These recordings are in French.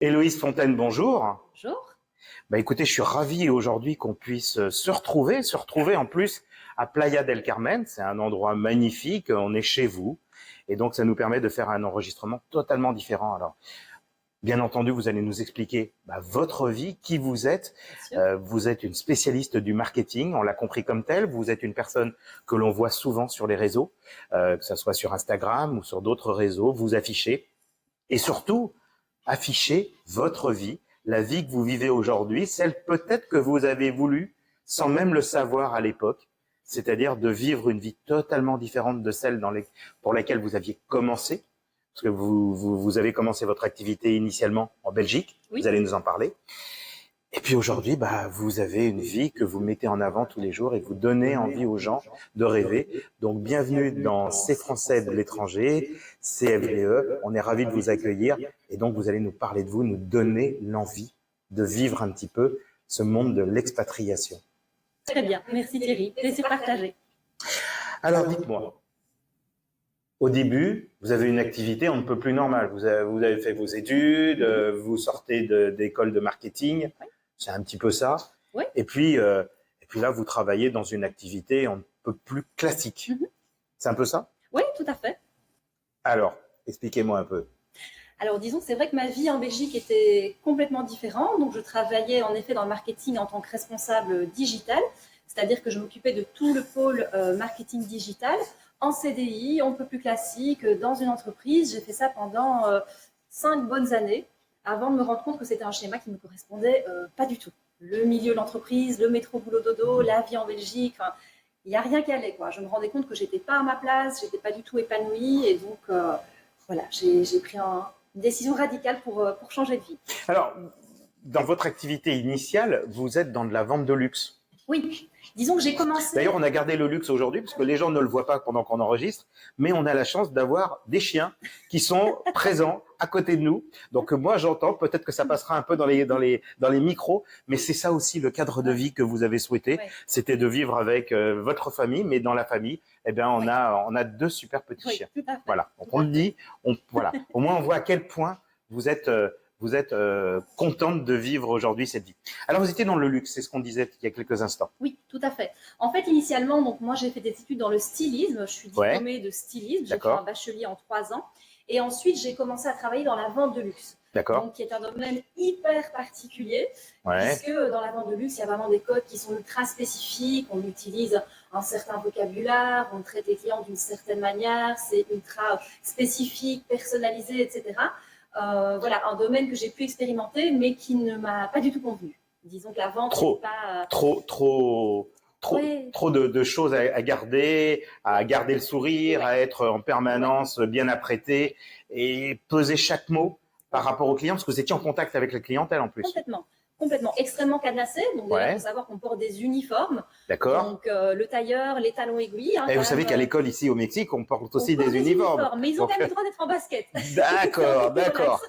Héloïse Fontaine, bonjour. Bonjour. Écoutez, je suis ravi aujourd'hui qu'on puisse se retrouver en plus à Playa del Carmen. C'est un endroit magnifique, on est chez vous. Et donc, ça nous permet de faire un enregistrement totalement différent. Alors, bien entendu, vous allez nous expliquer votre vie, qui vous êtes. Bien sûr. Vous êtes une spécialiste du marketing, on l'a compris comme tel. Vous êtes une personne que l'on voit souvent sur les réseaux, que ce soit sur Instagram ou sur d'autres réseaux. Vous affichez. Et surtout, affichez votre vie, la vie que vous vivez aujourd'hui, celle peut-être que vous avez voulu sans même le savoir à l'époque, c'est-à-dire de vivre une vie totalement différente de celle pour laquelle vous aviez commencé, parce que vous avez commencé votre activité initialement en Belgique, Oui. vous allez nous en parler. Et puis aujourd'hui, vous avez une vie que vous mettez en avant tous les jours et vous donnez envie aux gens de rêver. Donc, bienvenue dans Ces Français de l'étranger, CFDE. On est ravis de vous accueillir. Et donc, vous allez nous parler de vous, nous donner l'envie de vivre un petit peu ce monde de l'expatriation. Très bien. Merci Thierry. Plaisir partagé. Alors, dites-moi. Au début, vous avez une activité on ne peut plus normale. Vous avez fait vos études, vous sortez d'école de marketing. Oui. C'est un petit peu ça. Oui. Et puis là, vous travaillez dans une activité on ne peut plus classique. C'est un peu ça? Oui, tout à fait. Alors, expliquez-moi un peu. Alors, disons que c'est vrai que ma vie en Belgique était complètement différente. Donc, je travaillais en effet dans le marketing en tant que responsable digital, c'est-à-dire que je m'occupais de tout le pôle marketing digital en CDI, on ne peut plus classique, dans une entreprise. J'ai fait ça pendant 5 bonnes années avant de me rendre compte que c'était un schéma qui ne me correspondait pas du tout. Le milieu de l'entreprise, le métro boulot dodo, la vie en Belgique, il n'y a rien qui allait, quoi. Je me rendais compte que j'étais pas à ma place, j'étais pas du tout épanouie, et donc voilà, j'ai pris une décision radicale pour changer de vie. Alors, dans votre activité initiale, vous êtes dans de la vente de luxe. Oui, disons que j'ai commencé... D'ailleurs, on a gardé le luxe aujourd'hui parce que les gens ne le voient pas pendant qu'on enregistre, mais on a la chance d'avoir des chiens qui sont présents à côté de nous. Donc moi, j'entends, peut-être que ça passera un peu dans les micros, mais c'est ça aussi le cadre de vie que vous avez souhaité. Ouais. C'était de vivre avec votre famille, mais dans la famille, eh bien, on a deux super petits chiens. Tout à fait. Voilà. Donc on le dit, voilà. Au moins, on voit à quel point vous êtes contente de vivre aujourd'hui cette vie. Alors, vous étiez dans le luxe, c'est ce qu'on disait il y a quelques instants. Oui, tout à fait. En fait, initialement, donc moi, j'ai fait des études dans le stylisme. Je suis diplômée de stylisme. J'ai fait un bachelier en 3 ans. Et ensuite, j'ai commencé à travailler dans la vente de luxe. D'accord. Donc, qui est un domaine hyper particulier, puisque dans la vente de luxe, il y a vraiment des codes qui sont ultra spécifiques. On utilise un certain vocabulaire, on traite les clients d'une certaine manière, c'est ultra spécifique, personnalisé, etc. Voilà, un domaine que j'ai pu expérimenter, mais qui ne m'a pas du tout convenu. Disons que la vente, c'est pas... Trop de choses à garder le sourire, à être en permanence bien apprêté et peser chaque mot par rapport aux clients, parce que vous étiez en contact avec la clientèle en plus. Complètement, extrêmement cadenassé. Donc, il faut savoir qu'on porte des uniformes. D'accord. Donc, le tailleur, les talons aiguilles. Et vous savez qu'à l'école, ici au Mexique, on porte aussi des uniformes. Mais ils ont quand même le droit d'être en basket. D'accord.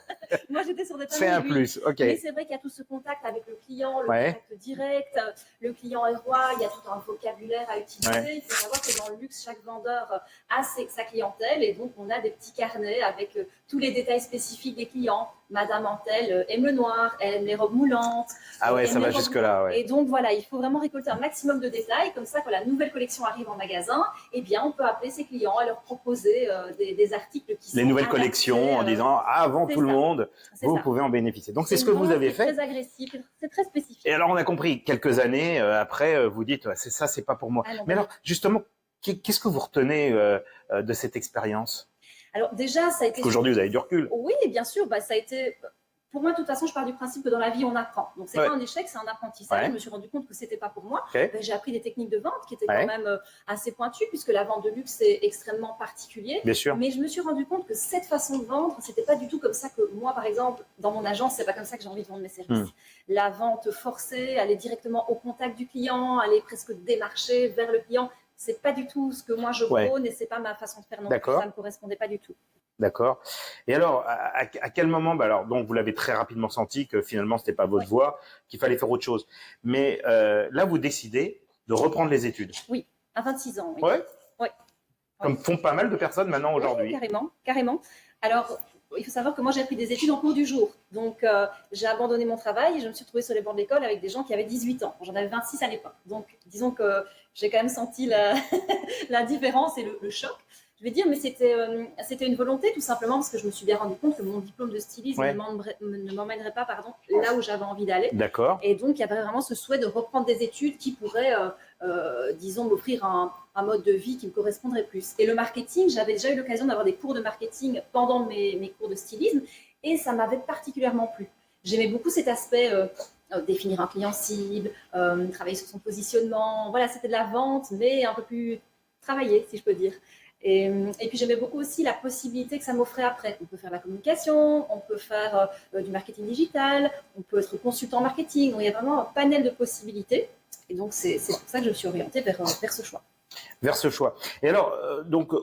Moi, j'étais sur des talons aiguilles. C'est un aiguilles. plus, ok. Mais c'est vrai qu'il y a tout ce contact avec le client, le contact direct. Le client est roi, il y a tout un vocabulaire à utiliser. Il faut savoir que dans le luxe, chaque vendeur a sa clientèle. Et donc, on a des petits carnets avec tous les détails spécifiques des clients. Madame Antel aime le noir, elle aime les robes moulantes. Ah ouais, ça va jusque-là. Ouais. Et donc voilà, il faut vraiment récolter un maximum de détails. Comme ça, quand la nouvelle collection arrive en magasin, eh bien, on peut appeler ses clients et leur proposer des articles qui sont les nouvelles collections en disant avant tout le monde, vous pouvez en bénéficier. Donc c'est ce que vous avez fait. C'est très agressif, c'est très spécifique. Et alors on a compris, quelques années après, vous dites c'est ça, c'est pas pour moi. Mais alors justement, qu'est-ce que vous retenez de cette expérience? Alors déjà, ça a été... Parce qu'aujourd'hui, vous avez du recul. Oui, bien sûr. Ça a été... Pour moi, de toute façon, je pars du principe que dans la vie, on apprend. Donc, c'est pas un échec, c'est un apprentissage. Je me suis rendu compte que c'était pas pour moi. J'ai appris des techniques de vente qui étaient quand même assez pointues, puisque la vente de luxe, c'est extrêmement particulier. Bien sûr. Mais je me suis rendu compte que cette façon de vendre, c'était pas du tout comme ça que moi, par exemple, dans mon agence, c'est pas comme ça que j'ai envie de vendre mes services. La vente forcée, aller directement au contact du client, aller presque démarcher vers le client, c'est pas du tout ce que moi je prône et c'est pas ma façon de faire non plus. Ça me correspondait pas du tout. D'accord. Et alors, à quel moment, donc vous l'avez très rapidement senti que finalement c'était pas votre voie, qu'il fallait faire autre chose. Mais là, vous décidez de reprendre les études. Oui, à 26 ans. Oui. Ouais. Comme font pas mal de personnes maintenant aujourd'hui. Carrément. Alors, il faut savoir que moi, j'ai appris des études en cours du jour. Donc, j'ai abandonné mon travail et je me suis retrouvée sur les bancs de l'école avec des gens qui avaient 18 ans. J'en avais 26 à l'époque. Donc, disons que j'ai quand même senti la différence et le choc. Je vais dire, mais c'était une volonté tout simplement parce que je me suis bien rendu compte que mon diplôme de styliste ne m'emmènerait pas là où j'avais envie d'aller. D'accord. Et donc, il y avait vraiment ce souhait de reprendre des études qui pourraient, disons, m'offrir un mode de vie qui me correspondrait plus. Et le marketing, j'avais déjà eu l'occasion d'avoir des cours de marketing pendant mes cours de stylisme et ça m'avait particulièrement plu. J'aimais beaucoup cet aspect définir un client cible, travailler sur son positionnement. Voilà, c'était de la vente, mais un peu plus travaillé, si je peux dire. Et puis j'aimais beaucoup aussi la possibilité que ça m'offrait après. On peut faire de la communication, on peut faire du marketing digital, on peut être consultant marketing. Donc il y a vraiment un panel de possibilités. Et donc c'est pour ça que je me suis orientée vers ce choix. Vers ce choix. Et alors, donc,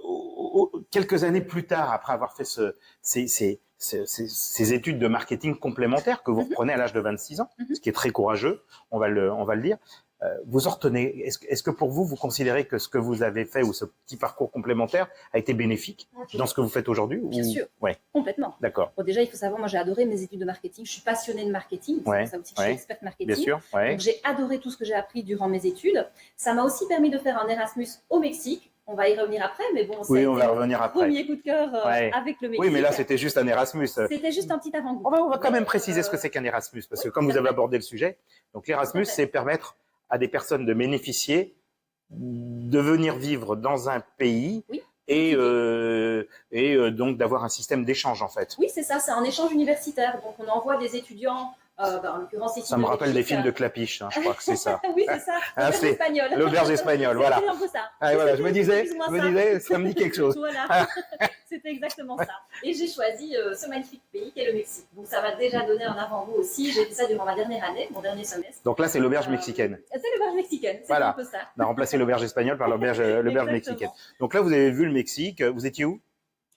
quelques années plus tard, après avoir fait ces études de marketing complémentaires que vous reprenez à l'âge de 26 ans, ce qui est très courageux, on va le dire, vous en retenez, est-ce que pour vous, vous considérez que ce que vous avez fait ou ce petit parcours complémentaire a été bénéfique dans ce que vous faites aujourd'hui? Bien sûr, ouais. Complètement. D'accord. Bon, déjà, il faut savoir, moi j'ai adoré mes études de marketing, je suis passionnée de marketing, c'est pour ça aussi que je suis experte marketing. Bien sûr, donc j'ai adoré tout ce que j'ai appris durant mes études. Ça m'a aussi permis de faire un Erasmus au Mexique. On va y revenir après, mais bon, oui, on va revenir après. Premier coup de cœur avec le Mexique. Oui, mais là, c'était juste un Erasmus. C'était juste un petit avant-goût. On va quand même préciser ce que c'est qu'un Erasmus, parce que comme vous avez abordé le sujet, donc l'Erasmus, c'est permettre à des personnes de bénéficier, de venir vivre dans un pays et donc d'avoir un système d'échange, en fait. Oui, c'est ça, c'est un échange universitaire. Donc, on envoie des étudiants. En l'occurrence, ici, ça me rappelle des films de Clapiche, hein, je crois que c'est ça. Oui, c'est ça. L'auberge espagnole. L'auberge espagnole, voilà. C'est un peu ça. Ah, voilà, je me disais, ça me dit quelque chose. Voilà, c'était exactement ça. Et j'ai choisi ce magnifique pays qu'est le Mexique. Donc, ça m'a déjà donné un avant-goût aussi. J'ai fait ça durant ma dernière année, mon dernier semestre. Donc là, c'est l'auberge mexicaine. C'est l'auberge mexicaine, c'est un peu ça. On a remplacé l'auberge espagnole par l'auberge mexicaine. Donc là, vous avez vu le Mexique. Vous étiez où?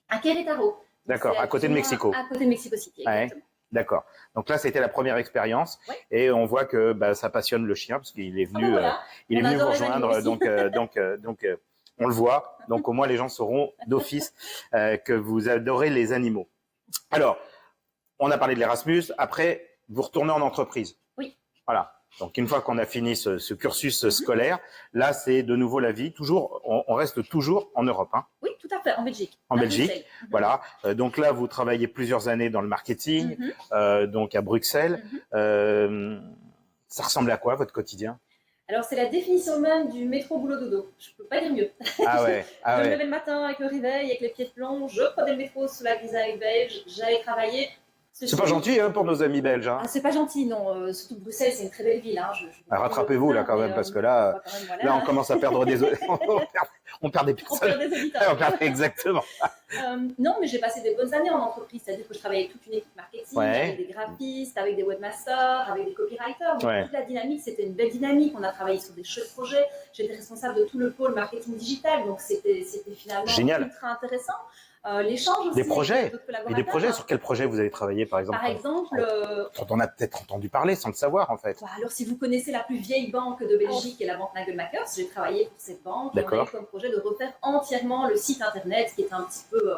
À Querétaro. D'accord, à côté de Mexico. À côté de Mexico City, exactement. D'accord. Donc là, c'était la première expérience et on voit que ça passionne le chien parce qu'il est venu, il est venu vous rejoindre. Donc, on le voit. Donc, au moins, les gens sauront d'office que vous adorez les animaux. Alors, on a parlé de l'Erasmus. Après, vous retournez en entreprise. Oui. Voilà. Donc, une fois qu'on a fini ce cursus scolaire, là, c'est de nouveau la vie. Toujours, on reste toujours en Europe. Hein. Oui, tout à fait, en Belgique. En Belgique, voilà. Donc là, vous travaillez plusieurs années dans le marketing, donc à Bruxelles. Ça ressemble à quoi, votre quotidien? Alors, c'est la définition même du métro boulot dodo. Je peux pas dire mieux. Ah ouais. Je me levais le matin avec le réveil, avec les pieds de plomb, je prenais le métro sous la grisaille belge, j'allais travailler. C'est pas gentil hein, pour nos amis belges. Hein. Ah, c'est pas gentil, non. Surtout Bruxelles, c'est une très belle ville. Hein. Rattrapez-vous là quand même, parce que là, on commence à perdre des on perd des personnes. On perd des auditeurs. Exactement. Non, mais j'ai passé des bonnes années en entreprise. C'est-à-dire que je travaillais avec toute une équipe marketing, avec des graphistes, avec des webmasters, avec des copywriters. Donc toute la dynamique, c'était une belle dynamique. On a travaillé sur des chouettes projets. J'étais responsable de tout le pôle marketing digital. Donc c'était finalement ultra intéressant. L'échange aussi. Des projets. Et des projets, sur quels projets vous avez travaillé par exemple? Par exemple. On a peut-être entendu parler sans le savoir en fait. Alors si vous connaissez la plus vieille banque de Belgique, qui est la banque Nagelmakers, j'ai travaillé pour cette banque. Et on a eu comme projet de refaire entièrement le site internet qui était un petit peu.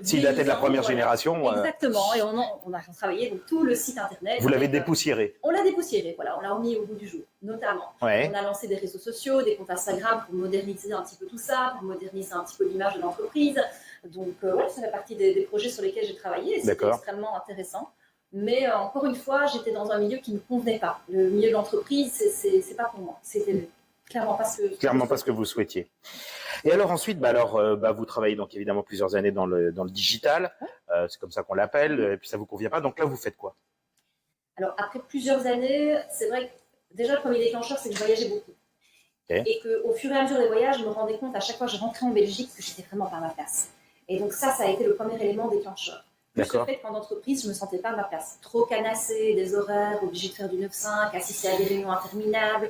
S'il datait de la première génération. Exactement. Et on a travaillé donc, tout le site internet. Vous l'avez dépoussiéré? On l'a dépoussiéré, voilà. On l'a remis au bout du jour, notamment. On a lancé des réseaux sociaux, des comptes Instagram pour moderniser un petit peu tout ça, pour moderniser un petit peu l'image de l'entreprise. Donc, ça fait partie des projets sur lesquels j'ai travaillé et c'était extrêmement intéressant. Mais encore une fois, j'étais dans un milieu qui ne me convenait pas. Le milieu de l'entreprise, c'est pas pour moi. C'était clairement pas ce que vous souhaitiez. Et alors ensuite, vous travaillez donc évidemment plusieurs années dans le digital. C'est comme ça qu'on l'appelle. Et puis ça vous convient pas. Donc là, vous faites quoi? Alors après plusieurs années, c'est vrai que déjà le premier déclencheur, c'est que je voyageais beaucoup. Et qu'au fur et à mesure des voyages, je me rendais compte à chaque fois que je rentrais en Belgique que j'étais vraiment pas à ma place. Et donc ça a été le premier élément déclencheur. Le fait qu'en entreprise, je ne me sentais pas à ma place. Trop canassée, des horaires, obligée de faire du 9-5, assister à des réunions interminables.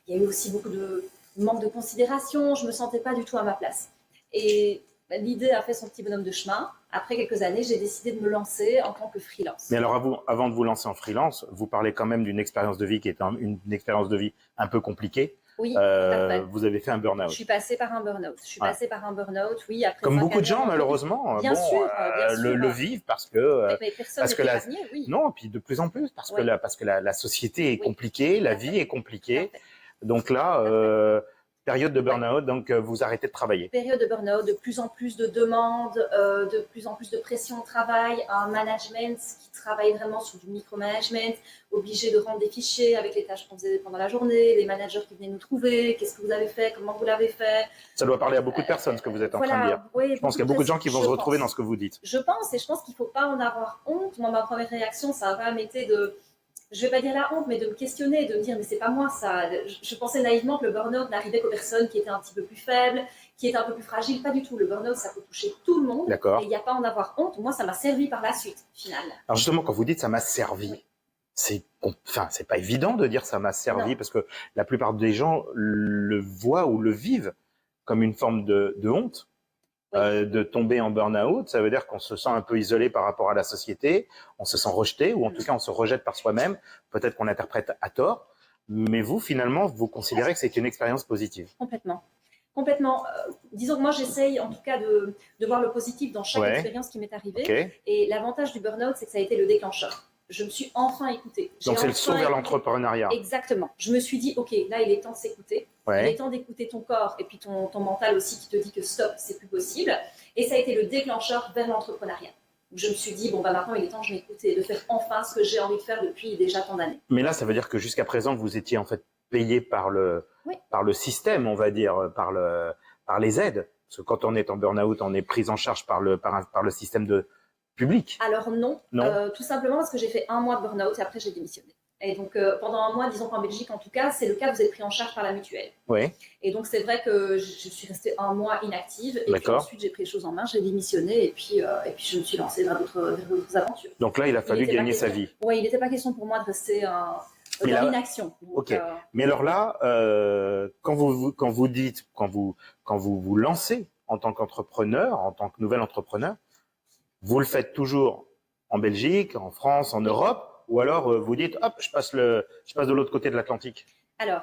Il y a eu aussi beaucoup de manque de considération. Je ne me sentais pas du tout à ma place. Et l'idée a fait son petit bonhomme de chemin. Après quelques années, j'ai décidé de me lancer en tant que freelance. Mais alors, avant de vous lancer en freelance, vous parlez quand même d'une expérience de vie qui est une expérience de vie un peu compliquée. Oui, tout à fait. vous avez fait un Je burn-out. suis passée par un burn-out. Je suis Ouais. passée par un burn-out, oui, après Comme 5 beaucoup de années gens, en entreprise. malheureusement, Bien sûr, bien sûr. le vivent Mais personne n'est la, épargné, oui. non, puis de plus en plus, Oui. parce que la société est Oui, compliquée, tout la à vie fait. est Tout à compliquée. fait. Donc là, Tout à fait. période de Ouais. burn-out, donc vous arrêtez de travailler. Période de burn-out, de plus en plus de demandes, de plus en plus de pression au travail, un management qui travaille vraiment sur du micromanagement, obligé de rendre des fichiers avec les tâches qu'on faisait pendant la journée, les managers qui venaient nous trouver, qu'est-ce que vous avez fait, comment vous l'avez fait. Ça doit parler à beaucoup de personnes, ce que vous êtes en train de dire. Oui, Je pense qu'il y a beaucoup de gens qui vont se retrouver dans ce que vous dites. Je pense, et je pense qu'il ne faut pas en avoir honte. Moi, ma première réaction, ça a quand même été de, je vais pas dire la honte, mais de me questionner, de me dire, mais c'est pas moi ça. Je pensais naïvement que le burn-out n'arrivait qu'aux personnes qui étaient un petit peu plus faibles, qui étaient un peu plus fragiles. Pas du tout. Le burn-out, ça peut toucher tout le monde. D'accord. Et il n'y a pas à en avoir honte. Moi, ça m'a servi par la suite, finalement. Alors justement, quand vous dites ça m'a servi, c'est pas évident de dire ça m'a servi, Non. parce que la plupart des gens le voient ou le vivent comme une forme de honte. Oui. De tomber en burn-out, ça veut dire qu'on se sent un peu isolé par rapport à la société, on se sent rejeté, ou en tout cas on se rejette par soi-même, peut-être qu'on interprète à tort, mais vous, finalement, vous considérez que c'est une expérience positive. Complètement. Complètement. Disons que moi, j'essaye en tout cas de voir le positif dans chaque expérience qui m'est arrivée. Okay. Et l'avantage du burn-out, c'est que ça a été le déclencheur. Je me suis enfin écoutée. Donc c'est le saut vers l'entrepreneuriat. Exactement. Je me suis dit, ok, là il est temps de s'écouter. Il est temps d'écouter ton corps et puis ton mental aussi qui te dit que stop, c'est plus possible. Et ça a été le déclencheur vers l'entrepreneuriat. Je me suis dit, bon bah maintenant il est temps que je m'écoute et de faire enfin ce que j'ai envie de faire depuis déjà tant d'années. Mais là, ça veut dire que jusqu'à présent, vous étiez en fait payé par le système, on va dire, par les aides. Parce que quand on est en burn-out, on est pris en charge par le système public. Alors non, tout simplement parce que j'ai fait 1 mois de burn-out et après j'ai démissionné. Et donc pendant 1 mois, disons qu'en Belgique en tout cas, c'est le cas, vous êtes pris en charge par la mutuelle. Oui. Et donc c'est vrai que je suis restée 1 mois inactive et puis ensuite j'ai pris les choses en main, j'ai démissionné et puis je me suis lancée vers d'autres aventures. Donc là, il a fallu gagner sa vie. Oui, il n'était pas question pour moi de rester dans l'inaction. Ok. Mais alors là, quand vous vous lancez en tant qu'entrepreneur, en tant que nouvel entrepreneur, vous le faites toujours en Belgique, en France, en Europe, ou alors vous dites hop, je passe de l'autre côté de l'Atlantique? Alors,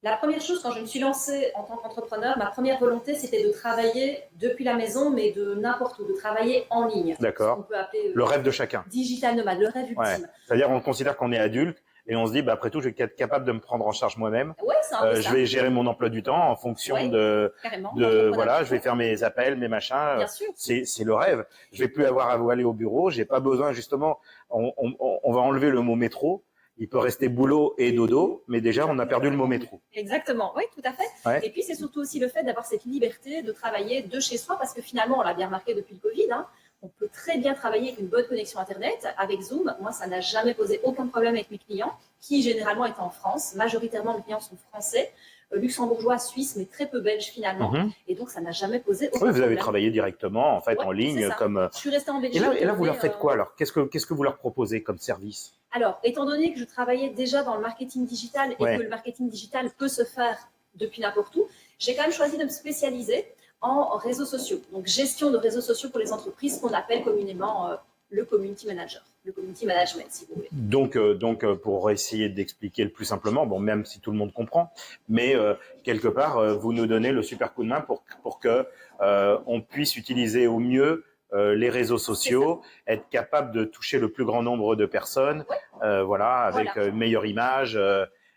la première chose, quand je me suis lancée en tant qu'entrepreneur, ma première volonté, c'était de travailler depuis la maison, mais de n'importe où, de travailler en ligne. D'accord. On peut appeler le rêve de chacun. Digital nomade, le rêve ultime. Ouais. C'est-à-dire, on considère qu'on est adulte et on se dit, bah, après tout, je vais être capable de me prendre en charge moi-même. Ouais, c'est un peu ça. Je vais gérer mon emploi du temps en fonction voilà, je vais faire mes appels, mes machins. Bien sûr. C'est le rêve. Je vais plus avoir à aller au bureau. J'ai pas besoin, justement, on va enlever le mot métro. Il peut rester boulot et dodo, mais déjà, on a perdu le mot métro. Exactement, oui, tout à fait. Ouais. Et puis, c'est surtout aussi le fait d'avoir cette liberté de travailler de chez soi, parce que finalement, on l'a bien remarqué depuis le Covid, hein, on peut très bien travailler avec une bonne connexion Internet, avec Zoom. Moi, ça n'a jamais posé aucun problème avec mes clients, qui généralement étaient en France. Majoritairement, mes clients sont français, luxembourgeois, suisses, mais très peu belges finalement. Et donc, ça n'a jamais posé aucun problème. Vous avez travaillé directement, en fait, en ligne. Comme... Je suis restée en Belgique. Et là vous leur faites quoi alors? Qu'est-ce que vous leur proposez comme service? Alors, étant donné que je travaillais déjà dans le marketing digital et que le marketing digital peut se faire depuis n'importe où, j'ai quand même choisi de me spécialiser en réseaux sociaux. Donc, gestion de réseaux sociaux pour les entreprises, qu'on appelle communément le community manager, le community management, si vous voulez. Donc pour essayer d'expliquer le plus simplement, bon, même si tout le monde comprend, mais quelque part, vous nous donnez le super coup de main pour que on puisse utiliser au mieux les réseaux sociaux, être capable de toucher le plus grand nombre de personnes, voilà, avec une meilleure image,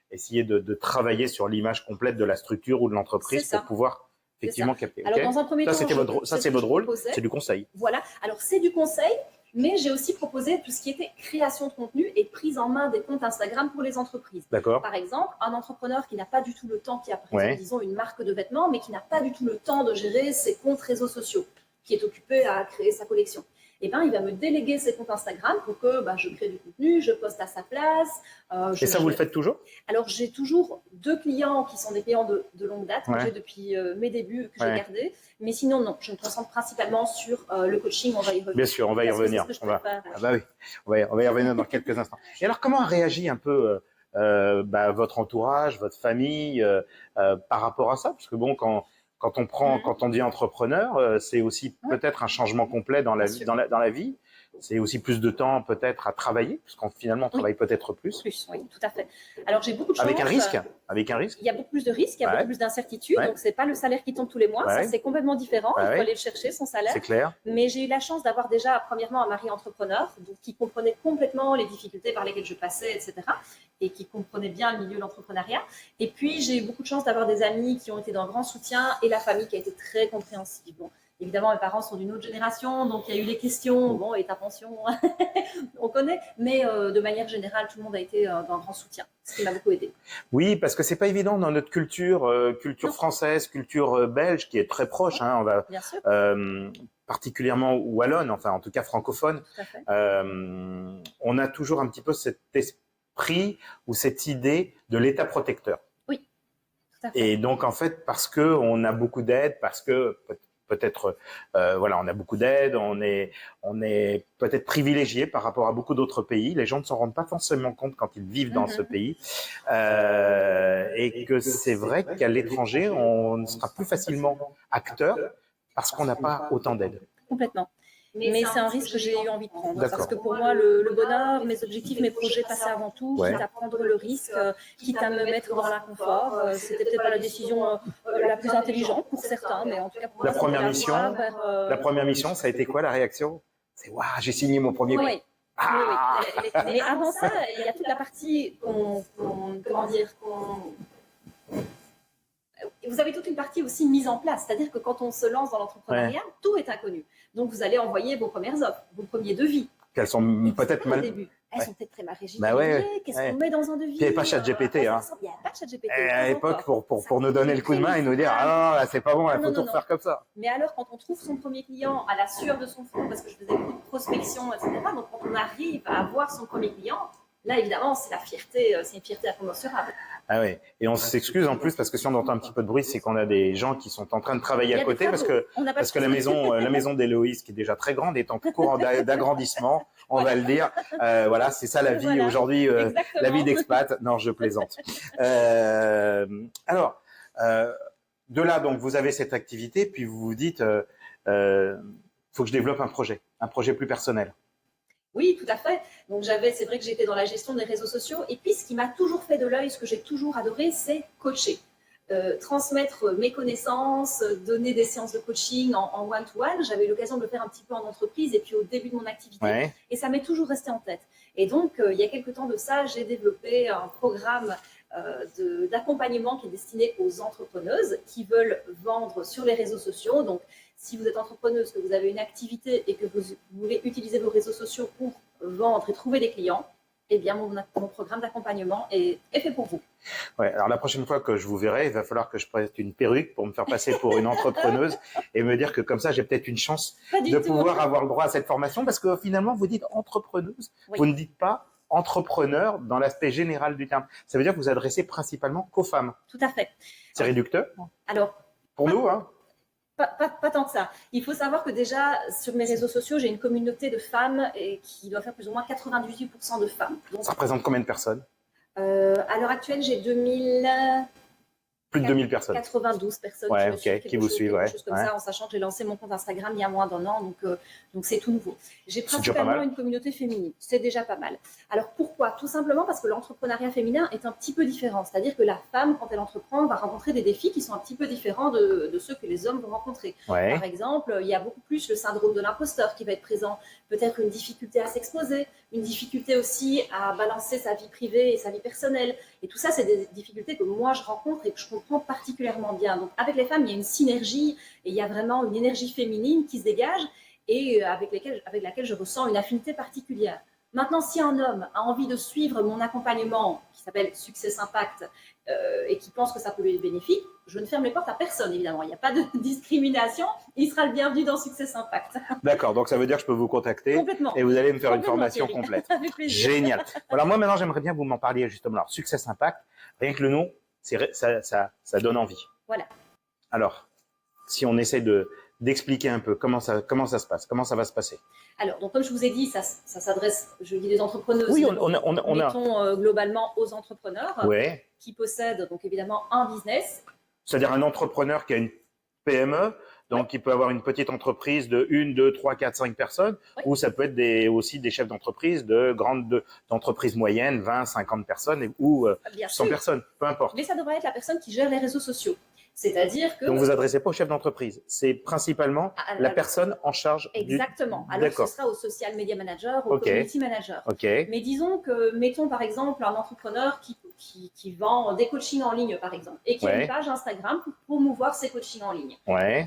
essayer de travailler sur l'image complète de la structure ou de l'entreprise pour pouvoir effectivement capter. Alors, dans un premier temps, c'est votre rôle, c'est du conseil. Voilà, alors c'est du conseil, mais j'ai aussi proposé tout ce qui était création de contenu et prise en main des comptes Instagram pour les entreprises. D'accord. Par exemple, un entrepreneur qui n'a pas du tout le temps, qui a, disons, une marque de vêtements, mais qui n'a pas du tout le temps de gérer ses comptes réseaux sociaux, qui est occupé à créer sa collection. Eh ben, il va me déléguer ses comptes Instagram pour que je crée du contenu, je poste à sa place. Et ça, vous le faites toujours? Alors, j'ai toujours 2 clients qui sont des clients de longue date, que j'ai depuis mes débuts, que j'ai gardés. Mais sinon, non, je me concentre principalement sur le coaching, on va y revenir. Bien sûr, on va y revenir. On va y revenir dans quelques instants. Et alors, comment a réagi un peu votre entourage, votre famille par rapport à ça? Parce que bon, quand on dit entrepreneur, c'est aussi peut-être un changement complet dans la vie. C'est aussi plus de temps peut-être à travailler, puisqu'on finalement on travaille peut-être plus. Plus, oui, tout à fait. Alors j'ai beaucoup de chance. Avec un risque. Avec un risque. Il y a beaucoup plus de risques, il y a beaucoup plus d'incertitudes. Donc c'est pas le salaire qui tombe tous les mois, ça c'est complètement différent. Il faut aller le chercher son salaire. C'est clair. Mais j'ai eu la chance d'avoir déjà premièrement un mari entrepreneur, donc qui comprenait complètement les difficultés par lesquelles je passais, etc. Et qui comprenait bien le milieu de l'entrepreneuriat. Et puis j'ai eu beaucoup de chance d'avoir des amis qui ont été d'un grand soutien et la famille qui a été très compréhensive. Bon, évidemment, mes parents sont d'une autre génération, donc il y a eu les questions, bon, et ta pension, on connaît, mais de manière générale, tout le monde a été d'un grand soutien, ce qui m'a beaucoup aidé. Oui, parce que c'est pas évident dans notre culture, culture française, culture belge, qui est très proche, hein, on va, bien sûr. Particulièrement wallonne, enfin en tout cas francophone, on a toujours un petit peu cet esprit ou cette idée de l'État protecteur. Oui, tout à fait. Et donc en fait, parce que on a beaucoup d'aide, parce que peut-être, voilà, on a beaucoup d'aide, on est peut-être privilégié par rapport à beaucoup d'autres pays. Les gens ne s'en rendent pas forcément compte quand ils vivent dans ce pays, et que c'est vrai qu'à l'étranger, on sera plus facilement acteur parce qu'on n'a pas autant d'aide. Complètement. Mais c'est un risque que j'ai eu envie de prendre. Parce que pour moi, le bonheur, mes objectifs, mes projets passaient avant tout, quitte à prendre le risque, quitte à me mettre dans l'inconfort. C'était peut-être pas la décision la plus intelligente pour certains, mais en tout cas pour moi, la première mission, ça a été quoi la réaction? C'est waouh, j'ai signé mon premier. Oui. Ah oui. Mais avant ça, il y a toute la partie vous avez toute une partie aussi mise en place, c'est-à-dire que quand on se lance dans l'entrepreneuriat, tout est inconnu. Donc vous allez envoyer vos premières offres, vos premiers devis. Qu'elles sont peut-être mal. Au début. Elles sont peut-être très mal régies. Qu'est-ce qu'on met dans un devis? Il n'y avait pas ChatGPT. Hein. Il n'y avait pas ChatGPT. À l'époque, pour nous donner le coup de main et nous dire ah non, c'est pas bon, il faut tout refaire comme ça. Mais alors, quand on trouve son premier client à la sueur de son front, parce que je faisais beaucoup de prospection, etc., donc quand on arrive à avoir son premier client, là, évidemment, c'est la fierté, c'est une fierté incommensurable. Ah oui, et on s'excuse en plus parce que si on entend un petit peu de bruit, c'est qu'on a des gens qui sont en train de travailler à côté parce que la maison d'Héloïse, qui est déjà très grande, est en cours d'agrandissement, on va le dire. Voilà, c'est ça la vie aujourd'hui, la vie d'expat. Non, je plaisante. Alors, de là, donc, vous avez cette activité, puis vous vous dites, faut que je développe un projet plus personnel. Oui, tout à fait. Donc c'est vrai que j'étais dans la gestion des réseaux sociaux. Et puis, ce qui m'a toujours fait de l'œil, ce que j'ai toujours adoré, c'est coacher. Transmettre mes connaissances, donner des séances de coaching en one-to-one. J'avais eu l'occasion de le faire un petit peu en entreprise et puis au début de mon activité. Et ça m'est toujours resté en tête. Et donc, il y a quelques temps de ça, j'ai développé un programme d'accompagnement qui est destiné aux entrepreneuses qui veulent vendre sur les réseaux sociaux. Donc, si vous êtes entrepreneuse, que vous avez une activité et que vous voulez utiliser vos réseaux sociaux pour vendre et trouver des clients, eh bien, mon programme d'accompagnement est fait pour vous. Ouais, alors la prochaine fois que je vous verrai, il va falloir que je prête une perruque pour me faire passer pour une entrepreneuse et me dire que comme ça, j'ai peut-être une chance de pouvoir avoir le droit à cette formation parce que finalement, vous dites entrepreneuse, vous ne dites pas entrepreneur dans l'aspect général du terme. Ça veut dire que vous adressez principalement qu'aux femmes. Tout à fait. C'est réducteur? Alors, pour nous, hein? Pas tant que ça. Il faut savoir que déjà, sur mes réseaux sociaux, j'ai une communauté de femmes qui doit faire plus ou moins 98% de femmes. Donc, ça représente combien de personnes? À l'heure actuelle, j'ai 2000... Plus de 2000 personnes. 92 personnes qui vous suivent. Quelque chose comme ça, en sachant que j'ai lancé mon compte Instagram il y a moins d'1 an, donc c'est tout nouveau. J'ai principalement une communauté féminine, c'est déjà pas mal. Alors pourquoi? Tout simplement parce que l'entrepreneuriat féminin est un petit peu différent. C'est-à-dire que la femme, quand elle entreprend, va rencontrer des défis qui sont un petit peu différents de ceux que les hommes vont rencontrer. Par exemple, il y a beaucoup plus le syndrome de l'imposteur qui va être présent, peut-être une difficulté à s'exposer, une difficulté aussi à balancer sa vie privée et sa vie personnelle. Et tout ça, c'est des difficultés que moi, je rencontre et que je comprends particulièrement bien. Donc, avec les femmes, il y a une synergie et il y a vraiment une énergie féminine qui se dégage et avec laquelle je ressens une affinité particulière. Maintenant, si un homme a envie de suivre mon accompagnement qui s'appelle Success Impact et qui pense que ça peut lui être bénéfique, je ne ferme les portes à personne, évidemment. Il n'y a pas de discrimination. Il sera le bienvenu dans Success Impact. D'accord, donc ça veut dire que je peux vous contacter et vous allez me faire une formation complète. Avec plaisir. Génial. Alors moi, maintenant, j'aimerais bien que vous m'en parliez justement. Alors, Success Impact, rien que le nom, ça donne envie. Voilà. Alors, si on essaie d'expliquer un peu comment ça se passe, comment ça va se passer. Alors, donc comme je vous ai dit, ça s'adresse, je dis des entrepreneurs. Oui, mettons globalement aux entrepreneurs qui possèdent donc évidemment un business. C'est-à-dire un entrepreneur qui a une PME, Donc, il peut avoir une petite entreprise de 1, 2, 3, 4, 5 personnes, Oui. ou ça peut être aussi des chefs d'entreprise d'entreprises moyennes, 20, 50 personnes, ou Bien 100 sûr. personnes, peu importe. Mais ça devrait être la personne qui gère les réseaux sociaux. C'est-à-dire que… Donc, vous vous adressez pas au chef d'entreprise. C'est principalement la personne en charge Exactement. Alors, ce sera au social media manager, au community manager. Mais disons que, mettons par exemple un entrepreneur qui vend des coachings en ligne, par exemple, et qui a une page Instagram pour promouvoir ses coachings en ligne.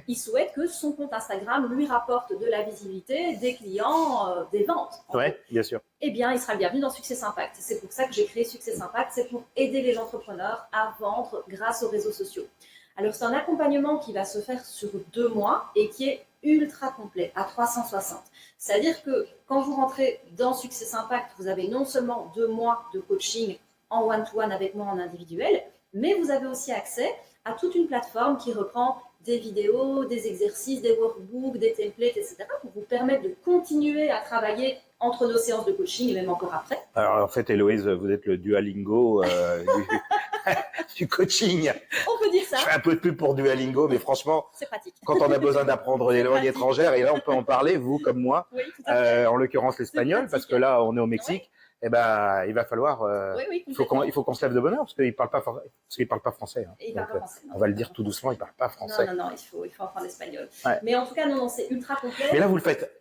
Il souhaite que son compte Instagram lui rapporte de la visibilité, des clients, des ventes. Oui, bien sûr. Eh bien, il sera le bienvenu dans Success Impact. C'est pour ça que j'ai créé Success Impact. C'est pour aider les entrepreneurs à vendre grâce aux réseaux sociaux. Alors, c'est un accompagnement qui va se faire sur 2 mois et qui est ultra complet, à 360. C'est-à-dire que quand vous rentrez dans Success Impact, vous avez non seulement 2 mois de coaching en one-to-one avec moi en individuel, mais vous avez aussi accès à toute une plateforme qui reprend des vidéos, des exercices, des workbooks, des templates, etc. pour vous permettre de continuer à travailler entre nos séances de coaching et même encore après. Alors en fait, Héloïse, vous êtes le Duolingo du coaching. On peut dire ça. Je fais un peu de pub pour Duolingo, mais franchement, c'est pratique. Quand on a besoin d'apprendre des langues étrangères, et là on peut en parler, vous comme moi, oui, tout à fait. En l'occurrence l'espagnol, parce que là on est au Mexique, et ben il va falloir, il faut qu'on se lève de bonne heure, parce qu'il parle pas français. Hein. Il parle pas français. On va le dire tout doucement, il parle pas français. Non, il faut apprendre l'espagnol. Mais en tout cas, non, c'est ultra complet. Mais là vous le faites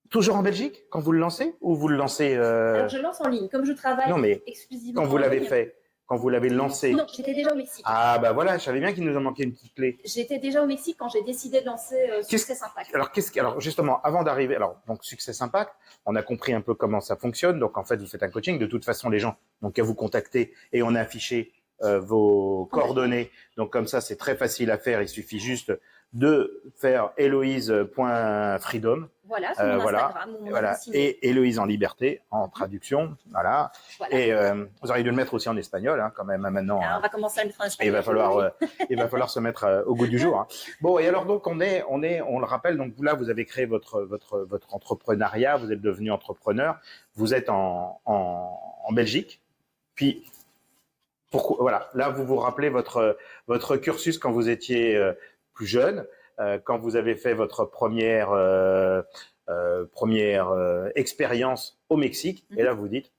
toujours en Belgique quand vous le lancez, ou vous le lancez Alors je lance en ligne, comme je travaille exclusivement. Quand vous l'avez fait. Quand vous l'avez lancé. Non, j'étais déjà au Mexique. Ah bah voilà, je savais bien qu'il nous en manquait une petite clé. J'étais déjà au Mexique quand j'ai décidé de lancer Success Impact. Alors justement, avant d'arriver, donc Success Impact, on a compris un peu comment ça fonctionne. Donc en fait, vous faites un coaching. De toute façon, les gens n'ont qu'à vous contacter et on a affiché vos coordonnées. Donc comme ça, c'est très facile à faire. Il suffit juste de faire Héloïse.freedom. Voilà, sur mon Instagram. Voilà. Et Héloïse en liberté, en traduction. Voilà. Et vous auriez dû le mettre aussi en espagnol, hein, quand même, maintenant. Alors, on va commencer à le mettre en espagnol. Il va falloir se mettre au goût du jour. Hein. Bon, et alors donc on le rappelle, donc vous là, vous avez créé votre entrepreneuriat, vous êtes devenu entrepreneur, vous êtes en Belgique, puis pourquoi, voilà, là vous vous rappelez votre cursus quand vous étiez plus jeune, quand vous avez fait votre première expérience au Mexique, et là vous dites,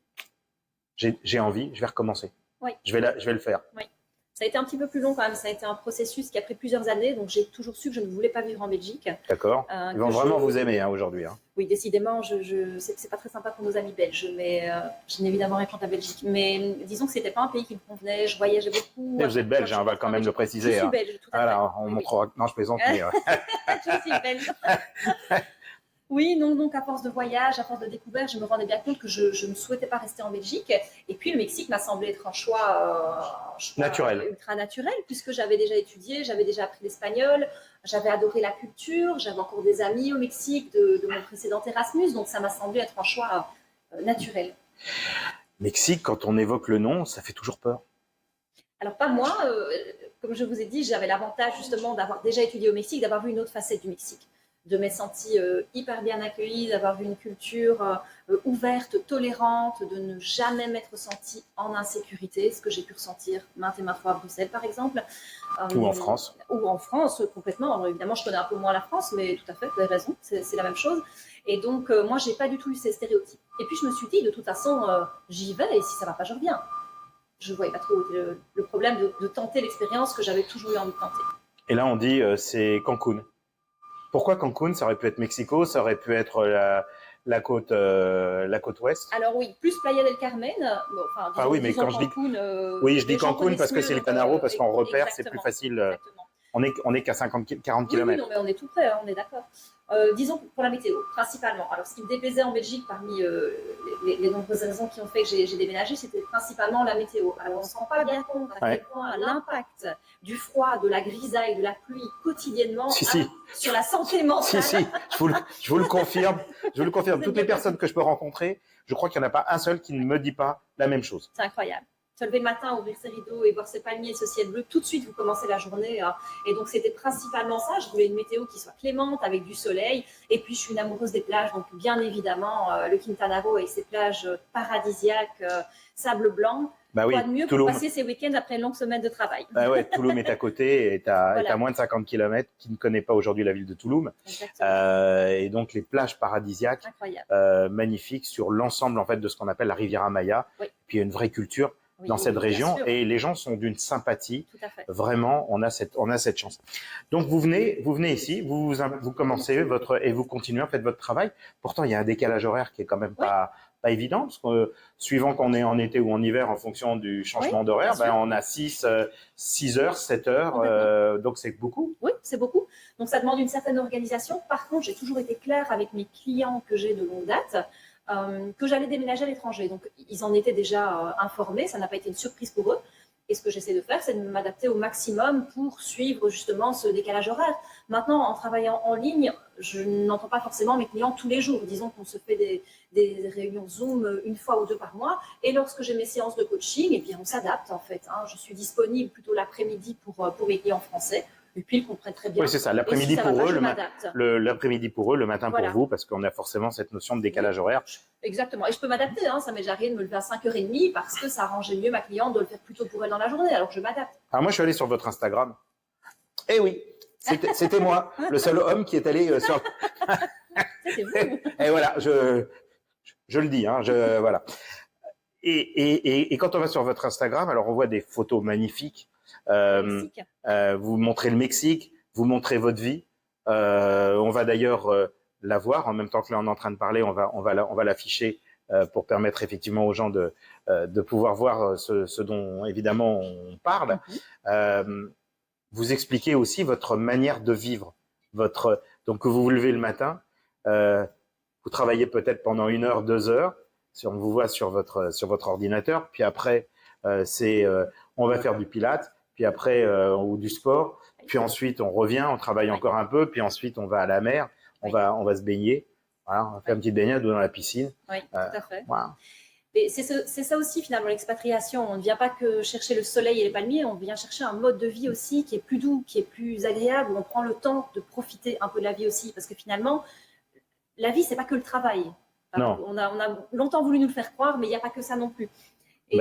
j'ai envie, je vais recommencer. Oui. Je vais le faire. Oui. Ça a été un petit peu plus long quand même. Ça a été un processus qui a pris plusieurs années. Donc, j'ai toujours su que je ne voulais pas vivre en Belgique. D'accord. Ils vont vraiment vous aimer hein, aujourd'hui. Hein. Oui, décidément, c'est pas très sympa pour nos amis belges. Mais je n'ai évidemment rien contre la Belgique. Mais disons que c'était pas un pays qui me convenait. Je voyageais beaucoup. Mais vous êtes belge, on va quand même le préciser. Je suis belge, tout à fait. Alors, on montrera. Non, je plaisante. Mais, je suis belge. Oui, non, donc à force de voyage, à force de découverte, je me rendais bien compte que je ne souhaitais pas rester en Belgique. Et puis le Mexique m'a semblé être un choix naturel, ultra naturel, puisque j'avais déjà étudié, j'avais déjà appris l'espagnol, j'avais adoré la culture, j'avais encore des amis au Mexique de mon précédent Erasmus, donc ça m'a semblé être un choix naturel. Mexique, quand on évoque le nom, ça fait toujours peur. Alors pas moi, comme je vous ai dit, j'avais l'avantage justement d'avoir déjà étudié au Mexique, d'avoir vu une autre facette du Mexique, de m'être sentie hyper bien accueillie, d'avoir vu une culture ouverte, tolérante, de ne jamais m'être sentie en insécurité, ce que j'ai pu ressentir maintes et maintes fois à Bruxelles par exemple. Ou en France. Ou en France, complètement. Alors, évidemment, je connais un peu moins la France, mais tout à fait, vous avez raison, c'est la même chose. Et donc, moi, j'ai pas du tout eu ces stéréotypes. Et puis, je me suis dit, de toute façon, j'y vais et si ça va pas, je reviens. Je voyais pas trop le problème de tenter l'expérience que j'avais toujours eu envie de tenter. Et là, on dit, c'est Cancun. Pourquoi Cancun? Ça aurait pu être Mexico, ça aurait pu être la côte ouest. Alors oui, plus Playa del Carmen. Bon, enfin, oui, mais quand Cancun, je dis Cancun parce que c'est le Canaro, parce qu'on repère, c'est plus facile. Exactement. On est qu'à 40 km. Oui, non, mais on est tout près, hein, on est d'accord. Disons pour la météo, principalement. Alors, ce qui me déplaisait en Belgique, parmi les nombreuses raisons qui ont fait que j'ai déménagé, c'était principalement la météo. Alors, on ne se rend pas bien compte à quel point l'impact du froid, de la grisaille, de la pluie quotidiennement sur la santé mentale. Si, je vous le confirme. Je vous le confirme. Toutes les personnes que je peux rencontrer, je crois qu'il n'y en a pas un seul qui ne me dit pas la même chose. C'est incroyable. Se lever le matin, ouvrir ses rideaux et voir ses palmiers, ce ciel bleu, tout de suite vous commencez la journée. Et donc c'était principalement ça. Je voulais une météo qui soit clémente, avec du soleil. Et puis je suis une amoureuse des plages, donc bien évidemment le Quintana Roo et ses plages paradisiaques, sable blanc. Bah oui, Quoi de mieux pour Touloum, passer ses week-ends après une longue semaine de travail. bah ouais, Touloum est à côté, est à Voilà. moins de 50 km. Qui ne connaît pas aujourd'hui la ville de Touloum? Exactement. Et donc les plages paradisiaques, Incroyable. magnifiques sur l'ensemble en fait de ce qu'on appelle la Riviera Maya. Oui. Puis il y a une vraie culture Oui, dans cette bien région sûr. et les gens sont d'une sympathie. Tout à fait. Vraiment, on a cette chance. Donc vous venez ici, vous commencez et vous continuez en fait votre travail. Pourtant, il y a un décalage horaire qui est quand même pas évident parce que suivant qu'on est en été ou en hiver, en fonction du changement d'horaire, bien sûr. on a 6 heures, 7 heures, donc c'est beaucoup. Oui, c'est beaucoup. Donc, ça demande une certaine organisation. Par contre, j'ai toujours été claire avec mes clients que j'ai de longue date que j'allais déménager à l'étranger. Donc, ils en étaient déjà informés. Ça n'a pas été une surprise pour eux. Et ce que j'essaie de faire, c'est de m'adapter au maximum pour suivre justement ce décalage horaire. Maintenant, en travaillant en ligne, je n'entends pas forcément mes clients tous les jours. Disons qu'on se fait des réunions Zoom une fois ou deux par mois. Et lorsque j'ai mes séances de coaching, eh bien, on s'adapte en fait. Je suis disponible plutôt l'après-midi pour mes clients français. Et puis, ils comprennent très bien. Oui, c'est ça. L'après-midi pour eux, l'après-midi pour eux, le matin pour vous, parce qu'on a forcément cette notion de décalage horaire. Exactement. Et je peux m'adapter. Ça m'est déjà arrivé de me lever à 5h30 parce que ça arrangeait mieux ma cliente de le faire plus tôt pour elle dans la journée. Alors, je m'adapte. Alors moi, je suis allé sur votre Instagram. Eh oui, c'était moi, le seul homme qui est allé sur... C'était vous. Et voilà, je le dis, voilà. Et quand on va sur votre Instagram, alors on voit des photos magnifiques. Vous montrez le Mexique, vous montrez votre vie. On va d'ailleurs la voir en même temps que là on est en train de parler. On va l'afficher pour permettre effectivement aux gens de pouvoir voir ce dont évidemment on parle. Vous expliquez aussi votre manière de vivre, donc que vous vous levez le matin, vous travaillez peut-être pendant 1 heure, 2 heures, si on vous voit sur votre ordinateur, puis après on va faire du pilates, puis après ou du sport, puis ensuite on revient, on travaille encore un peu, puis ensuite on va à la mer, on va se baigner, voilà, on va faire une petite baignade dans la piscine. Oui, tout à fait. Voilà. Et c'est ça aussi finalement l'expatriation. On ne vient pas que chercher le soleil et les palmiers, on vient chercher un mode de vie aussi qui est plus doux, qui est plus agréable, où on prend le temps de profiter un peu de la vie aussi, parce que finalement, la vie c'est pas que le travail. Non. On a longtemps voulu nous le faire croire, mais il n'y a pas que ça non plus.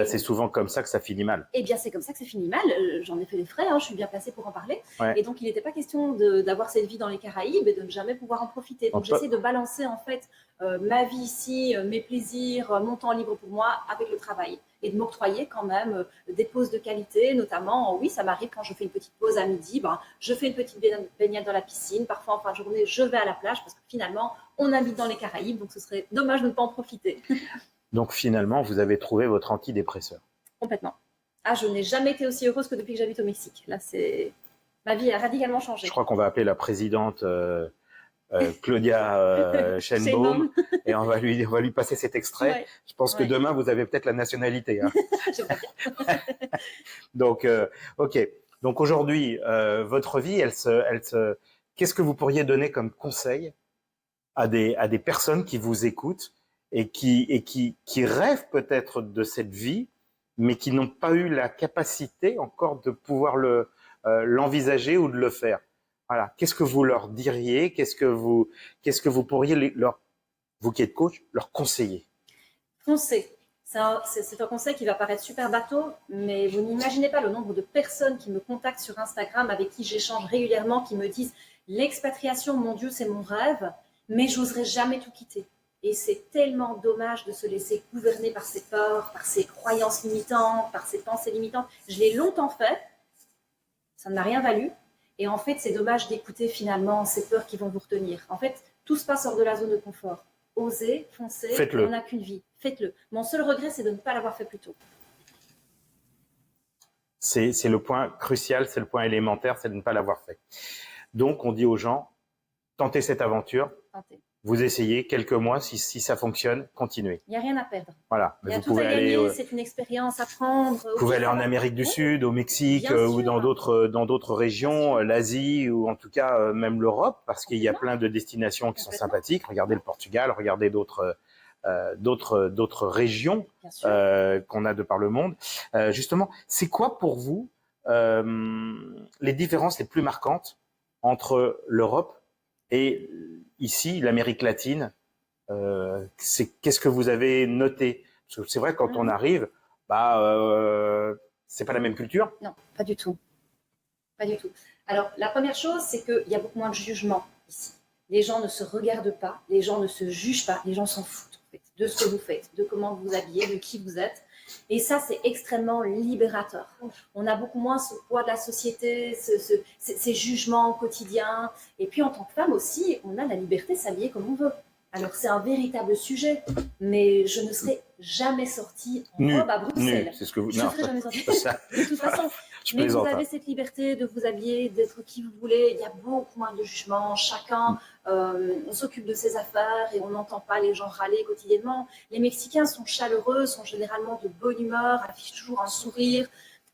C'est souvent comme ça que ça finit mal. Eh bien, c'est comme ça que ça finit mal. J'en ai fait des frais, je suis bien placée pour en parler. Ouais. Et donc, il n'était pas question d'avoir cette vie dans les Caraïbes et de ne jamais pouvoir en profiter. Donc, j'essaie de balancer en fait ma vie ici, mes plaisirs, mon temps libre pour moi avec le travail. Et de m'octroyer quand même des pauses de qualité, notamment, oui, ça m'arrive quand je fais une petite pause à midi, je fais une petite baignade dans la piscine. Parfois, en fin de journée, je vais à la plage parce que finalement, on habite dans les Caraïbes, donc ce serait dommage de ne pas en profiter. Donc finalement, vous avez trouvé votre antidépresseur. Complètement. Je n'ai jamais été aussi heureuse que depuis que j'habite au Mexique. Là, ma vie a radicalement changé. Je crois qu'on va appeler la présidente Claudia Sheinbaum et on va lui passer cet extrait. Ouais. Je pense que demain, vous avez peut-être la nationalité. J'aimerais bien. Donc, ok. Donc aujourd'hui, votre vie, qu'est-ce que vous pourriez donner comme conseil à des personnes qui vous écoutent et qui rêvent peut-être de cette vie, mais qui n'ont pas eu la capacité encore de pouvoir l'envisager ou de le faire. Voilà. Qu'est-ce que vous leur diriez? Qu'est-ce que vous pourriez vous qui êtes coach, leur conseiller? Foncez. C'est un conseil qui va paraître super bateau, mais vous n'imaginez pas le nombre de personnes qui me contactent sur Instagram, avec qui j'échange régulièrement, qui me disent « L'expatriation, mon Dieu, c'est mon rêve, mais j'oserais jamais tout quitter. » Et c'est tellement dommage de se laisser gouverner par ses peurs, par ses croyances limitantes, par ses pensées limitantes. Je l'ai longtemps fait, ça ne m'a rien valu. Et en fait, c'est dommage d'écouter finalement ces peurs qui vont vous retenir. En fait, tout se passe hors de la zone de confort. Osez, foncez, on n'a qu'une vie. Faites-le. Mon seul regret, c'est de ne pas l'avoir fait plus tôt. C'est le point crucial, c'est le point élémentaire, c'est de ne pas l'avoir fait. Donc, on dit aux gens, tentez cette aventure. Tentez. Vous essayez quelques mois, si ça fonctionne, continuez. Il n'y a rien à perdre. Voilà. Il y a tout à gagner, c'est une expérience à prendre. Vous pouvez aller en Amérique du Sud, au Mexique ou dans d'autres régions, l'Asie ou en tout cas même l'Europe, parce qu'il y a plein de destinations qui sont sympathiques. Regardez le Portugal, regardez d'autres régions qu'on a de par le monde. Justement, c'est quoi pour vous les différences les plus marquantes entre l'Europe et ici, l'Amérique latine? Qu'est-ce que vous avez noté? Parce que c'est vrai, quand on arrive, c'est pas la même culture. Non, pas du tout. Pas du tout. Alors, la première chose, c'est qu'il y a beaucoup moins de jugement ici. Les gens ne se regardent pas, les gens ne se jugent pas, les gens s'en foutent en fait, de ce que vous faites, de comment vous vous habillez, de qui vous êtes. Et ça, c'est extrêmement libérateur. On a beaucoup moins ce poids de la société, ces jugements quotidiens. Et puis, en tant que femme aussi, on a la liberté de s'habiller comme on veut. Alors, c'est un véritable sujet, mais je ne serai jamais sortie en robe à Bruxelles. C'est ce que vous... Je ne serai jamais sortie. De toute façon, mais vous avez cette liberté de vous habiller, d'être qui vous voulez. Il y a beaucoup moins de jugement. Chacun on s'occupe de ses affaires et on n'entend pas les gens râler quotidiennement. Les Mexicains sont chaleureux, sont généralement de bonne humeur, affichent toujours un sourire.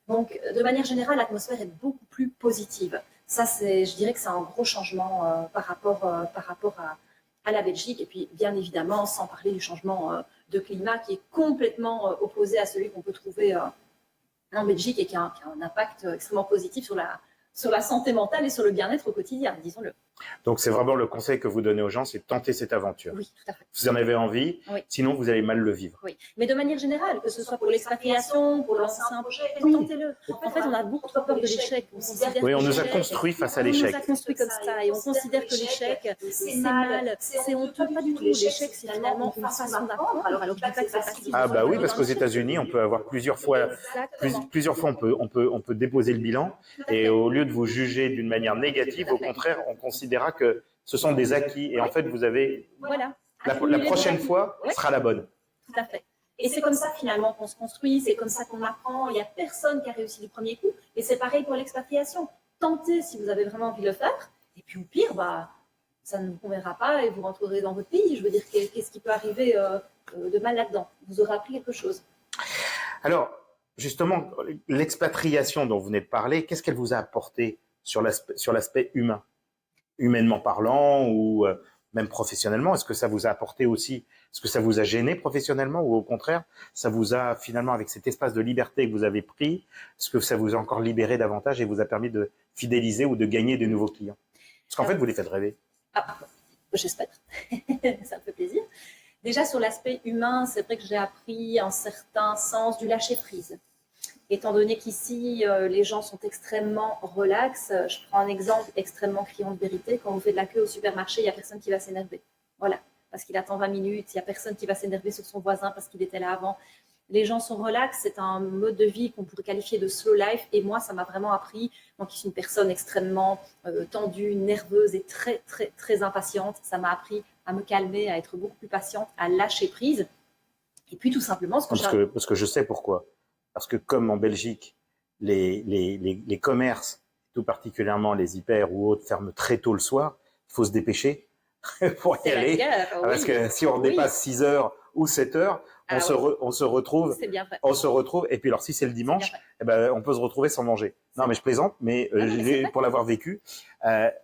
Donc, de manière générale, l'atmosphère est beaucoup plus positive. Ça, je dirais que c'est un gros changement par rapport à la Belgique. Et puis, bien évidemment, sans parler du changement de climat qui est complètement opposé à celui qu'on peut trouver en Belgique et qui a un impact extrêmement positif sur la santé mentale et sur le bien-être au quotidien, disons-le. Donc, c'est vraiment le conseil que vous donnez aux gens, c'est de tenter cette aventure. Oui, tout à fait. Vous en avez envie, sinon vous allez mal le vivre. Oui, mais de manière générale, que ce soit pour l'expatriation, pour lancer un projet, tentez-le. En fait, on a beaucoup trop peur de l'échec. On nous a construit face à l'échec. On nous a construit comme ça et on considère que l'échec, c'est mal, c'est honteux. Pas du tout. L'échec, c'est finalement une façon d'apprendre. Alors, je dis pas que c'est facile. Ah bah oui, parce qu'aux États-Unis, on peut avoir plusieurs fois on peut déposer le bilan et au lieu de vous juger d'une manière négative, au contraire, on considérera que ce sont des acquis et en fait, vous avez la prochaine fois sera la bonne. Tout à fait. Et c'est comme ça finalement qu'on se construit, c'est comme ça qu'on apprend. Il n'y a personne qui a réussi du premier coup. Et c'est pareil pour l'expatriation. Tentez si vous avez vraiment envie de le faire. Et puis au pire, ça ne vous conviendra pas et vous rentrerez dans votre pays. Je veux dire, qu'est-ce qui peut arriver de mal là-dedans? Vous aurez appris quelque chose. Alors, justement, l'expatriation dont vous venez de parler, qu'est-ce qu'elle vous a apporté sur l'aspect humain? Humainement parlant ou même professionnellement, est-ce que ça vous a apporté aussi, est-ce que ça vous a gêné professionnellement ou au contraire, ça vous a finalement, avec cet espace de liberté que vous avez pris, est-ce que ça vous a encore libéré davantage et vous a permis de fidéliser ou de gagner de nouveaux clients? Parce qu'en fait, vous les faites rêver. J'espère, ça me fait plaisir. Déjà, sur l'aspect humain, c'est vrai que j'ai appris un certain sens du lâcher-prise. Étant donné qu'ici, les gens sont extrêmement relax, je prends un exemple extrêmement criant de vérité. Quand on fait de la queue au supermarché, il n'y a personne qui va s'énerver. Voilà, parce qu'il attend 20 minutes, il n'y a personne qui va s'énerver sur son voisin parce qu'il était là avant. Les gens sont relax, c'est un mode de vie qu'on pourrait qualifier de slow life. Et moi, ça m'a vraiment appris, moi qui suis une personne extrêmement tendue, nerveuse et très, très, très impatiente, ça m'a appris à me calmer, à être beaucoup plus patiente, à lâcher prise. Et puis tout simplement, parce que je sais pourquoi. Parce que comme en Belgique, les commerces, tout particulièrement les hyper ou autres, ferment très tôt le soir, il faut se dépêcher pour y aller. Parce que si on dépasse 6 heures ou 7 heures, on se retrouve. C'est bien vrai. On se retrouve. Et puis alors si c'est le dimanche, on peut se retrouver sans manger. Non, mais je plaisante, mais pour l'avoir vécu,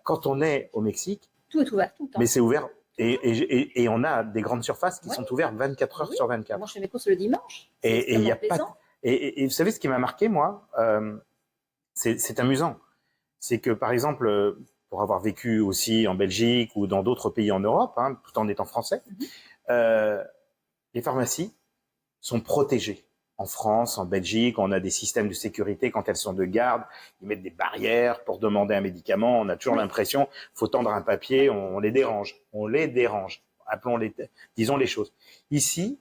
quand on est au Mexique, tout est ouvert tout le temps. Mais c'est ouvert. Et on a des grandes surfaces qui sont ouvertes 24 heures sur 24. Moi, je fais mes courses le dimanche. Et il y a pas. Et vous savez ce qui m'a marqué, moi, c'est amusant. C'est que, par exemple, pour avoir vécu aussi en Belgique ou dans d'autres pays en Europe, tout en étant français, les pharmacies sont protégées. En France, en Belgique, on a des systèmes de sécurité quand elles sont de garde. Ils mettent des barrières pour demander un médicament. On a toujours l'impression, faut tendre un papier, on les dérange. On les dérange. Disons les choses. Ici,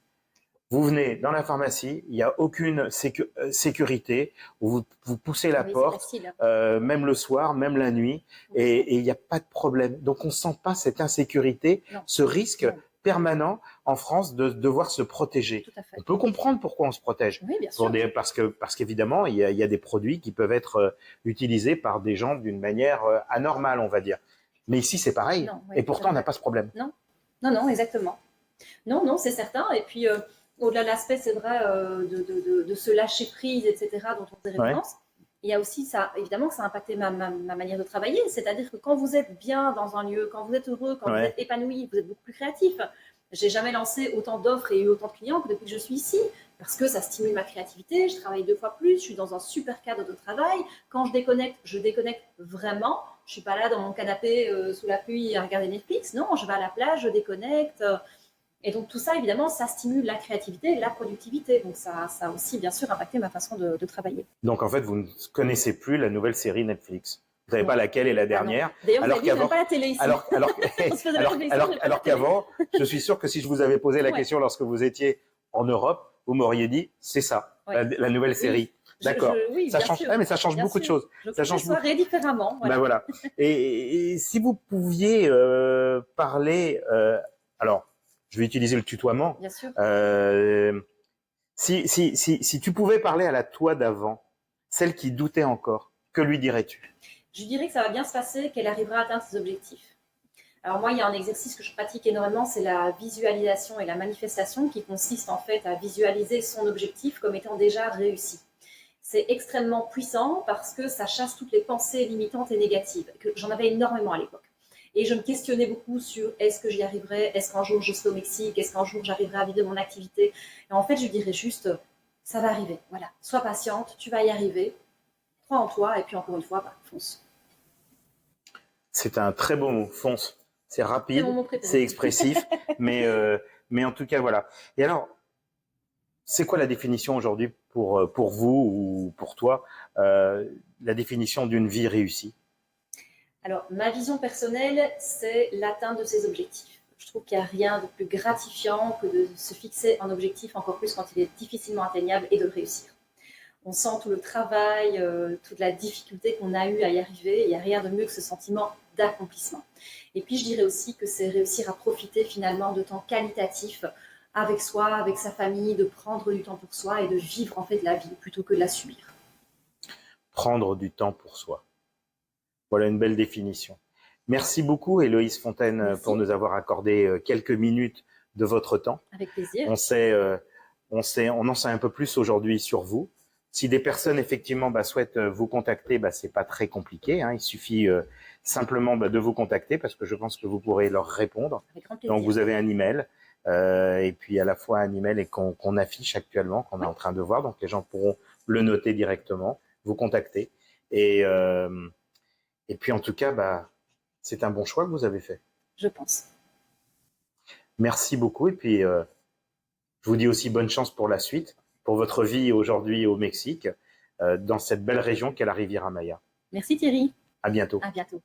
vous venez dans la pharmacie, il n'y a aucune sécurité. Vous poussez la porte, même le soir, même la nuit, et il n'y a pas de problème. Donc on ne sent pas cette insécurité, ce risque permanent en France de devoir se protéger. On peut comprendre pourquoi on se protège. Oui, bien sûr. Parce qu'évidemment, il y a des produits qui peuvent être utilisés par des gens d'une manière anormale, on va dire. Mais ici, c'est pareil. Et pourtant, on n'a pas ce problème. Non, exactement. Non, c'est certain. Et puis, au-delà de l'aspect, c'est vrai, de se lâcher prise, etc., dont on faisait référence, il y a aussi ça, évidemment que ça a impacté ma manière de travailler. C'est-à-dire que quand vous êtes bien dans un lieu, quand vous êtes heureux, quand vous êtes épanoui, vous êtes beaucoup plus créatif. J'ai jamais lancé autant d'offres et eu autant de clients que depuis que je suis ici, parce que ça stimule ma créativité, je travaille 2 fois plus, je suis dans un super cadre de travail. Quand je déconnecte vraiment. Je suis pas là dans mon canapé sous la pluie à regarder Netflix. Non, je vais à la plage, je déconnecte. Et donc tout ça, évidemment, ça stimule la créativité, la productivité. Donc ça a aussi, bien sûr, impacté ma façon de travailler. Donc en fait, vous ne connaissez plus la nouvelle série Netflix. Vous savez Non. pas laquelle est la Ah dernière. non. D'ailleurs, vous alors avez dit que qu'avant, pas la télé ici. alors qu'avant, je suis sûr que si je vous avais posé la Ouais. question lorsque vous étiez en Europe, vous m'auriez dit c'est ça, Ouais. la nouvelle série. Oui. D'accord. Oui, Ça bien change, sûr. mais ça change Bien beaucoup de sûr. choses. Je Ça fais change les soirées différemment. Voilà. Ben voilà. Et si vous pouviez parler, alors je vais utiliser le tutoiement. Bien sûr. Si tu pouvais parler à la toi d'avant, celle qui doutait encore, que lui dirais-tu? Je dirais que ça va bien se passer, qu'elle arrivera à atteindre ses objectifs. Alors moi, il y a un exercice que je pratique énormément, c'est la visualisation et la manifestation, qui consiste en fait à visualiser son objectif comme étant déjà réussi. C'est extrêmement puissant parce que ça chasse toutes les pensées limitantes et négatives. J'en avais énormément à l'époque. Et je me questionnais beaucoup sur est-ce que j'y arriverai, est-ce qu'un jour je serai au Mexique, est-ce qu'un jour j'arriverai à vivre de mon activité. Et en fait, je dirais juste, ça va arriver. Voilà, sois patiente, tu vas y arriver, crois en toi, et puis encore une fois, fonce. C'est un très beau mot, fonce. C'est rapide, C'est mon mot préféré. c'est expressif, mais en tout cas, voilà. Et alors, c'est quoi la définition aujourd'hui pour vous ou pour toi, la définition d'une vie réussie? Alors, ma vision personnelle, c'est l'atteinte de ses objectifs. Je trouve qu'il n'y a rien de plus gratifiant que de se fixer un objectif, encore plus quand il est difficilement atteignable, et de le réussir. On sent tout le travail, toute la difficulté qu'on a eu à y arriver. Il n'y a rien de mieux que ce sentiment d'accomplissement. Et puis, je dirais aussi que c'est réussir à profiter finalement de temps qualitatif avec soi, avec sa famille, de prendre du temps pour soi et de vivre en fait la vie plutôt que de la subir. Prendre du temps pour soi. Voilà une belle définition. Merci beaucoup, Héloïse Fontaine, Merci. pour nous avoir accordé quelques minutes de votre temps. Avec plaisir. On en sait un peu plus aujourd'hui sur vous. Si des personnes effectivement souhaitent vous contacter, c'est pas très compliqué. Il suffit simplement de vous contacter parce que je pense que vous pourrez leur répondre. Avec grand plaisir. Donc vous avez un email et puis à la fois un email qu'on affiche actuellement, qu'on est en train de voir. Donc les gens pourront le noter directement, vous contacter et puis en tout cas, c'est un bon choix que vous avez fait. Je pense. Merci beaucoup et puis je vous dis aussi bonne chance pour la suite, pour votre vie aujourd'hui au Mexique, dans cette belle région qu'est la Riviera Maya. Merci Thierry. À bientôt. À bientôt.